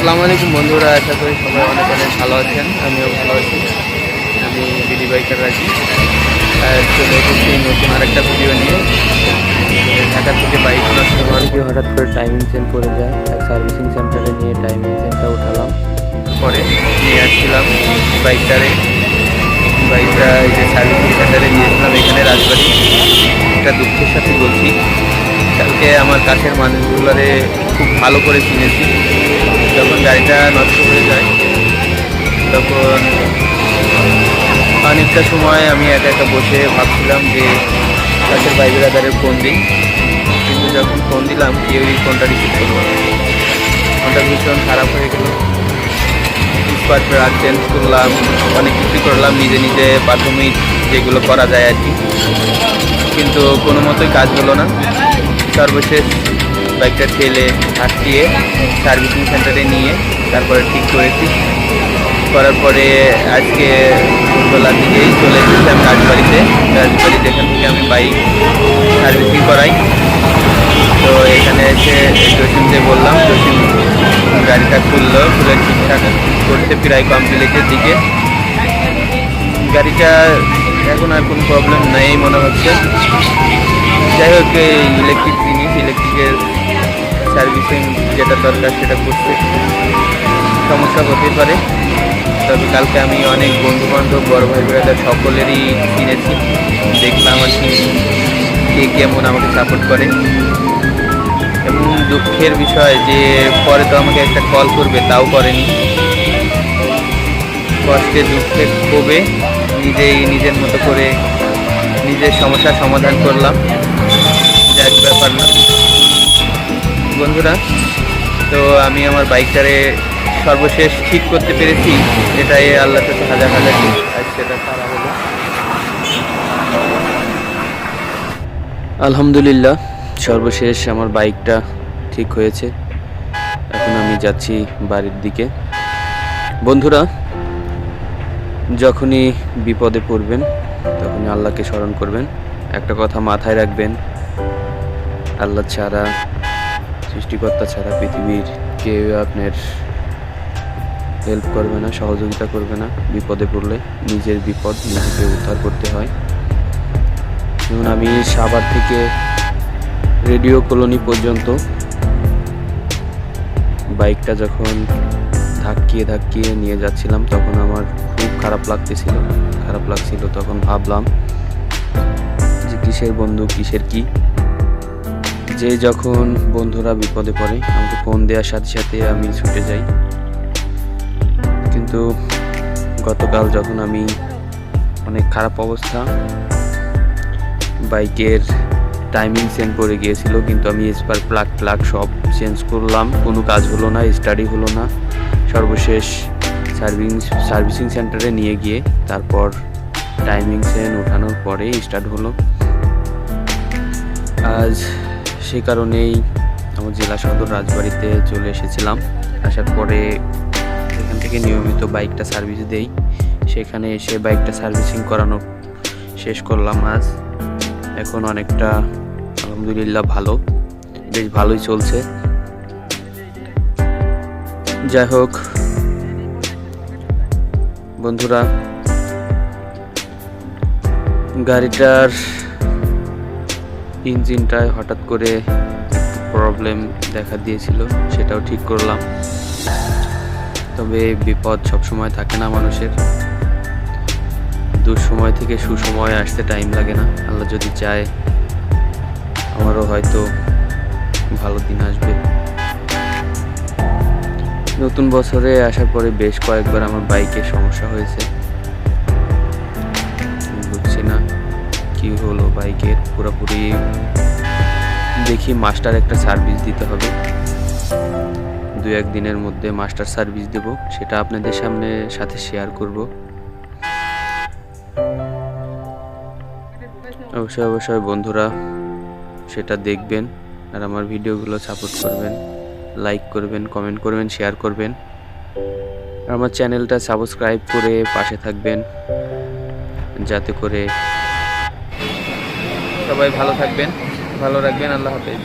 আসসালামু আলাইকুম বন্ধুরা, আশা করি সবাই অনেক অনেক ভালো আছেন। আমিও ভালো আছি। আমি বিডি বাইকার রাজি চলে এসেছি নতুন আরেকটা ভিডিও নিয়ে। ঢাকা থেকে বাইক নষ্ট হওয়ার কি হঠাৎ করে টাইমিং চেঞ্জ করে যায়, এক সার্ভিসিং সেন্টারে নিয়ে টাইমিং চেঞ্জটা উঠালাম, পরে নিয়ে আসছিলাম বাইকটা এই যে সার্ভিসিং সেন্টারে নিয়েছিলাম এখানে রাজবাড়ি। একটা দুঃখের সাথে বলছি, কালকে আমার কাছের মানুষগুলোরে খুব ভালো করে চিনেছি। যখন গাড়িটা নষ্ট হয়ে যায় তখন অনেকটা সময় আমি একা একা বসে ভাবছিলাম যে কাছের ভাই ব্রাদারে ফোন দিই, কিন্তু যখন ফোন দিলাম কেউই ফোনটা রিসিভ করলো না। ফোনটা ভীষণ খারাপ হয়ে গেল। স্পার্ট প্লাগ চেঞ্জ করলাম, অনেক কিছু করলাম নিজে নিজে, প্রাথমিক যেগুলো করা যায় আর কি, কিন্তু কোনো মতোই কাজ হলো না। সর্বশেষ বাইকটা ঠেলে হাঁটিয়ে সার্ভিসিং সেন্টারে নিয়ে তারপরে ঠিক করেছি। করার পরে আজকে ভোরবেলার দিকেই চলে এসেছি আমি রাজবাড়িতে যেখান থেকে আমি বাইক সার্ভিসিং করাই। তো এখানে এসে জসিমকে বললাম, জসিম গাড়িটা খুলে ঠিকঠাক করতে প্রায় কমপ্লিটের দিকে। গাড়িটা এখন আর কোনো প্রবলেম নেই মনে হচ্ছে। যাই হোক, ইলেকট্রিক জিনিস, ইলেকট্রিকের সার্ভিসিং যেটা দরকার সেটা করতে সমস্যা হতে পারে। তবে কালকে আমি অনেক বন্ধুবান্ধব, বড় ভাই ব্রাদার সকলেরই কিনেছি, দেখলাম আর কি কে কেমন আমাকে সাপোর্ট করে। এবং দুঃখের বিষয় যে পরে তো আমাকে একটা কল করবে, তাও করেনি। কষ্টে দুঃখে ক্ষোভে নিজের মতো করে নিজের সমস্যার সমাধান করলাম। যাক, ব্যাপার না বন্ধুরা। তো আমি আমার বাইকটারে সর্বশেষ ঠিক করতে পেরেছি, এটাই আল্লাহর কাছে হাজার হাজার আজ সেটা তারা হলো আলহামদুলিল্লাহ। সর্বশেষ আমার বাইকটা ঠিক হয়েছে। এখন আমি যাচ্ছি বাড়ির দিকে। বন্ধুরা, যখনই বিপদে পড়বেন তখনই আল্লাহকে স্মরণ করবেন। একটা কথা মাথায় রাখবেন, আল্লাহ ছাড়া, সৃষ্টিকর্তা ছাড়া পৃথিবীর কেউ আপনার হেল্প করবে না, সহযোগিতা করবে না। বিপদে পড়লে নিজের বিপদ নিজেকে উদ্ধার করতে হয়। যেমন আমি সাভার থেকে রেডিও কলোনি পর্যন্ত বাইকটা যখন ধাক্কিয়ে নিয়ে যাচ্ছিলাম তখন আমার খুব খারাপ লাগছিল। তখন ভাবলাম যে কিসের বন্ধু কিসের কি, যে যখন বন্ধুরা বিপদে পড়ে আমাকে ফোন দেওয়ার সাথে সাথে আমি ছুটে যাই। কিন্তু গতকাল যখন আমি অনেক খারাপ অবস্থা, বাইকের টাইমিং চেঞ্জ করে গিয়েছিল, কিন্তু আমি স্পার প্লাগ সব চেঞ্জ করলাম, কোনো কাজ হলো না, স্টাডি হলো না। সর্বশেষ সার্ভিসিং সেন্টারে নিয়ে গিয়ে তারপর টাইমিং চেঞ্জ ওঠানোর পরে স্টার্ট হলো। আজ সে কারণেই আমার জেলা সদর রাজবাড়িতে চলে এসেছিলাম। আসার পরে এখান থেকে নিয়মিত বাইকটা সার্ভিস দেই, সেখানে এসে বাইকটা সার্ভিসিং করানো শেষ করলাম আজ। এখন অনেকটা আলহামদুলিল্লাহ বেশ ভালোই চলছে। যাই হোক বন্ধুরা, গাড়িটার ইঞ্জিনটায় হঠাৎ করে প্রবলেম দেখা দিয়েছিল, সেটাও ঠিক করলাম। তবে বিপদ সবসময় থাকে না মানুষের, দুঃসময় থেকে সুসময় আসতে টাইম লাগে না। আল্লাহ যদি চায় আমারও হয়তো ভালো দিন আসবে। নতুন বছরে আসার পরে বেশ কয়েকবার আমার বাইকের সমস্যা হয়েছে, বুঝছি না কি হলো বাইকের। পুরোপুরি দেখি মাস্টার একটা সার্ভিস দিতে হবে, 2-1 দিনের মধ্যে মাস্টার সার্ভিস দেব, সেটা আপনাদের সাথে শেয়ার করব। অবশ্যই বন্ধুরা সেটা দেখবেন আর আমার ভিডিওগুলো সাপোর্ট করবেন, লাইক করবেন, কমেন্ট করবেন, শেয়ার করবেন। আমার চ্যানেলটা সাবস্ক্রাইব করে পাশে থাকবেন, যাতে করে সবাই ভালো থাকবেন, ভালো রাখবেন। আল্লাহ হাফেজ।